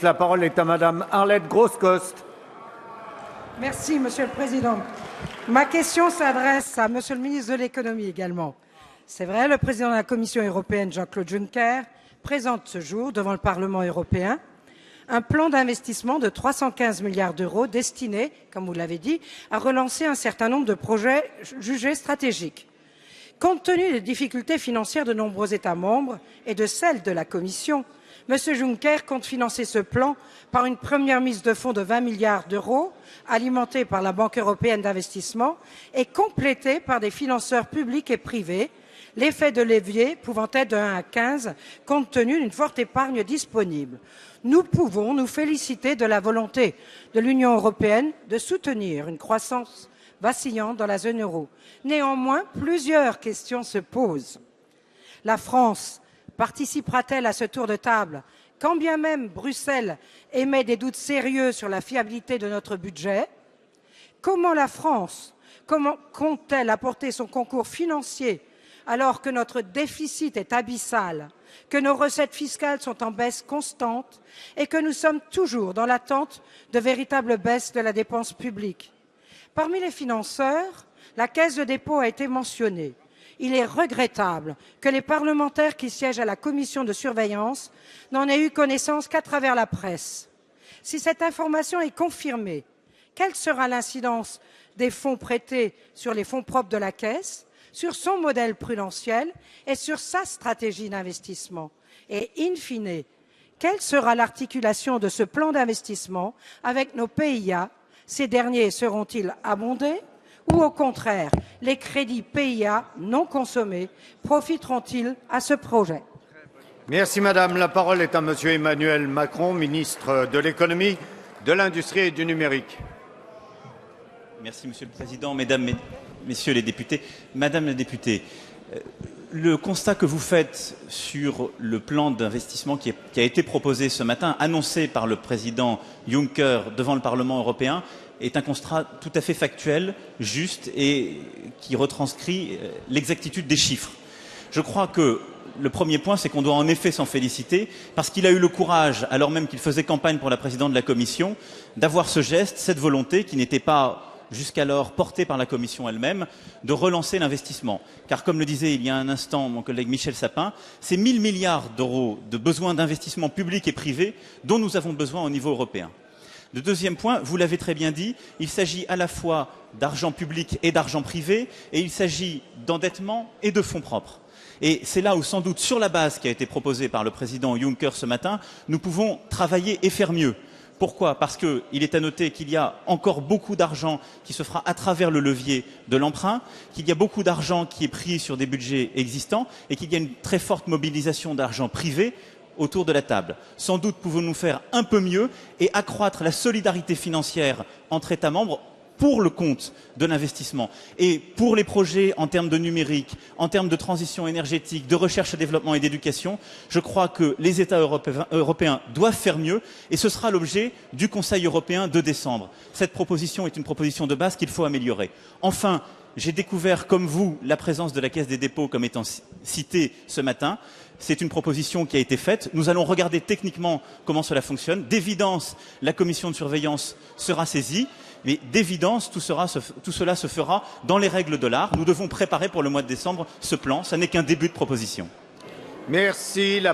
ministre. La parole est à Madame Arlette Groscost. Merci, Monsieur le Président. Ma question s'adresse à Monsieur le ministre de l'Économie également. C'est vrai, le président de la Commission européenne, Jean-Claude Juncker, présente ce jour devant le Parlement européen un plan d'investissement de 315 milliards d'euros destiné, comme vous l'avez dit, à relancer un certain nombre de projets jugés stratégiques. Compte tenu des difficultés financières de nombreux États membres et de celles de la Commission, M. Juncker compte financer ce plan par une première mise de fonds de 20 milliards d'euros, alimentée par la Banque européenne d'investissement et complétée par des financeurs publics et privés, l'effet de levier pouvant être de 1 à 15 compte tenu d'une forte épargne disponible. Nous pouvons nous féliciter de la volonté de l'Union européenne de soutenir une croissance vacillante dans la zone euro. Néanmoins, plusieurs questions se posent. La France participera-t-elle à ce tour de table, quand bien même Bruxelles émet des doutes sérieux sur la fiabilité de notre budget? Comment la France compte-t-elle apporter son concours financier alors que notre déficit est abyssal, que nos recettes fiscales sont en baisse constante et que nous sommes toujours dans l'attente de véritables baisses de la dépense publique? Parmi les financeurs, la Caisse de dépôt a été mentionnée. Il est regrettable que les parlementaires qui siègent à la commission de surveillance n'en aient eu connaissance qu'à travers la presse. Si cette information est confirmée, quelle sera l'incidence des fonds prêtés sur les fonds propres de la Caisse, sur son modèle prudentiel et sur sa stratégie d'investissement? Et in fine, quelle sera l'articulation de ce plan d'investissement avec nos PIA? Ces derniers seront-ils abondés? Ou au contraire, les crédits PIA non consommés profiteront-ils à ce projet? Merci Madame. La parole est à Monsieur Emmanuel Macron, ministre de l'Économie, de l'Industrie et du Numérique. Merci Monsieur le Président, Mesdames, Messieurs les députés. Madame la députée, le constat que vous faites sur le plan d'investissement qui a été proposé ce matin, annoncé par le président Juncker devant le Parlement européen, est un constat tout à fait factuel, juste et qui retranscrit l'exactitude des chiffres. Je crois que le premier point, c'est qu'on doit en effet s'en féliciter parce qu'il a eu le courage, alors même qu'il faisait campagne pour la présidente de la Commission, d'avoir ce geste, cette volonté qui n'était pas jusqu'alors portée par la Commission elle-même, de relancer l'investissement. Car comme le disait il y a un instant mon collègue Michel Sapin, c'est 1 000 milliards d'euros de besoins d'investissement public et privé dont nous avons besoin au niveau européen. Le deuxième point, vous l'avez très bien dit, il s'agit à la fois d'argent public et d'argent privé, et il s'agit d'endettement et de fonds propres. Et c'est là où, sans doute, sur la base qui a été proposée par le président Juncker ce matin, nous pouvons travailler et faire mieux. Pourquoi? Parce qu'il est à noter qu'il y a encore beaucoup d'argent qui se fera à travers le levier de l'emprunt, qu'il y a beaucoup d'argent qui est pris sur des budgets existants et qu'il y a une très forte mobilisation d'argent privé autour de la table. Sans doute pouvons-nous faire un peu mieux et accroître la solidarité financière entre États membres pour le compte de l'investissement. Et pour les projets en termes de numérique, en termes de transition énergétique, de recherche et développement et d'éducation, je crois que les États européens doivent faire mieux et ce sera l'objet du Conseil européen de décembre. Cette proposition est une proposition de base qu'il faut améliorer. Enfin, j'ai découvert, comme vous, la présence de la Caisse des dépôts comme étant citée ce matin. C'est une proposition qui a été faite. Nous allons regarder techniquement comment cela fonctionne. D'évidence, la commission de surveillance sera saisie. Mais d'évidence, tout cela se fera dans les règles de l'art. Nous devons préparer pour le mois de décembre ce plan. Ça n'est qu'un début de proposition. Merci.